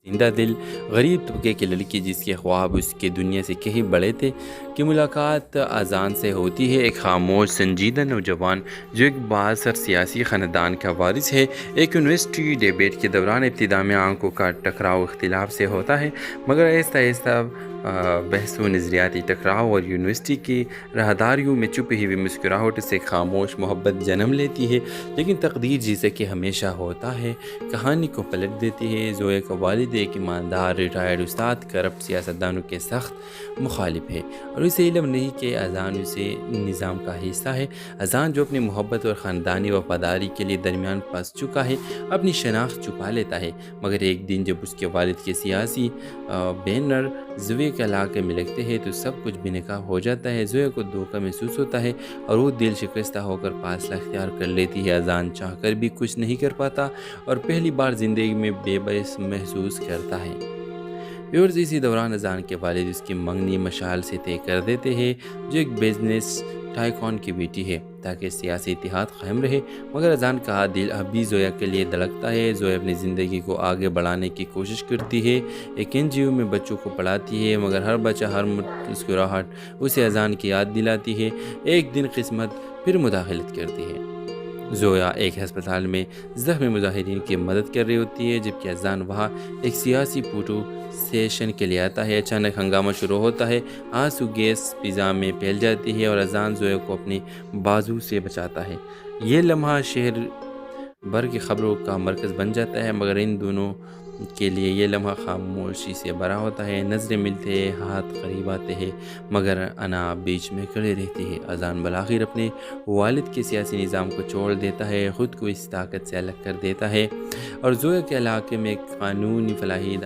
زندہ دل غریب طبقے کی لڑکی جس کے خواب اس کے دنیا سے کہیں بڑے تھے کی ملاقات اذان سے ہوتی ہے۔ ایک خاموش سنجیدہ نوجوان جو ایک بااثر سیاسی خاندان کا وارث ہے، ایک یونیورسٹی ڈیبیٹ کے دوران ابتدا میں آنکھوں کا ٹکراؤ اختلاف سے ہوتا ہے، مگر آہستہ آہستہ بحث و نظریاتی ٹکراؤ اور یونیورسٹی کی راہداریوں میں چھپی ہوئی مسکراہٹ سے خاموش محبت جنم لیتی ہے۔ لیکن تقدیر جیسے کہ ہمیشہ ہوتا ہے کہانی کو پلٹ دیتی ہے۔ زویا کا والد ایک ایماندار ریٹائرڈ استاد کرپٹ سیاستدانوں کے سخت مخالف ہے، اور اسے علم نہیں کہ اذان اسے نظام کا حصہ ہے۔ اذان جو اپنی محبت اور خاندانی وفاداری کے لیے درمیان پھنس چکا ہے، اپنی شناخت چھپا لیتا ہے، مگر ایک دن جب اس کے والد کے سیاسی بینر زویا کے علاقے میں لگتے ہیں تو سب کچھ بے نقاب ہو جاتا ہے۔ زویا کو دھوکہ محسوس ہوتا ہے اور وہ دل شکستہ ہو کر فاصلہ اختیار کر لیتی ہے۔ اذان چاہ کر بھی کچھ نہیں کر پاتا اور پہلی بار زندگی میں بے بس محسوس کرتا ہے۔ ویورز، اسی دوران اذان کے والد اس کی منگنی مشعل سے طے کر دیتے ہیں، جو ایک بزنس ٹائکون کی بیٹی ہے، تاکہ سیاسی اتحاد قائم رہے، مگر اذان کا دل اب بھی زویا کے لیے دھڑکتا ہے۔ زویا اپنی زندگی کو آگے بڑھانے کی کوشش کرتی ہے، ایک NGO میں بچوں کو پڑھاتی ہے، مگر ہر بچہ، ہر مسکراہٹ اسے اذان کی یاد دلاتی ہے۔ ایک دن قسمت پھر مداخلت کرتی ہے۔ زویا ایک ہسپتال میں زخمی مظاہرین کی مدد کر رہی ہوتی ہے، جبکہ اذان وہاں ایک سیاسی فوٹو سیشن کے لیے آتا ہے۔ اچانک ہنگامہ شروع ہوتا ہے، آنسو گیس فضا میں پھیل جاتی ہے اور اذان زویا کو اپنی بازو سے بچاتا ہے۔ یہ لمحہ شہر بھر کی خبروں کا مرکز بن جاتا ہے، مگر ان دونوں کے لیے یہ لمحہ خاموشی سے بھرا ہوتا ہے۔ نظریں ملتے ہیں، ہاتھ قریب آتے ہیں، مگر انا بیچ میں کھڑے رہتی ہے۔ اذان بالآخر اپنے والد کے سیاسی نظام کو چھوڑ دیتا ہے، خود کو اس طاقت سے الگ کر دیتا ہے، اور زویا کے علاقے میں ایک قانونی فلاحی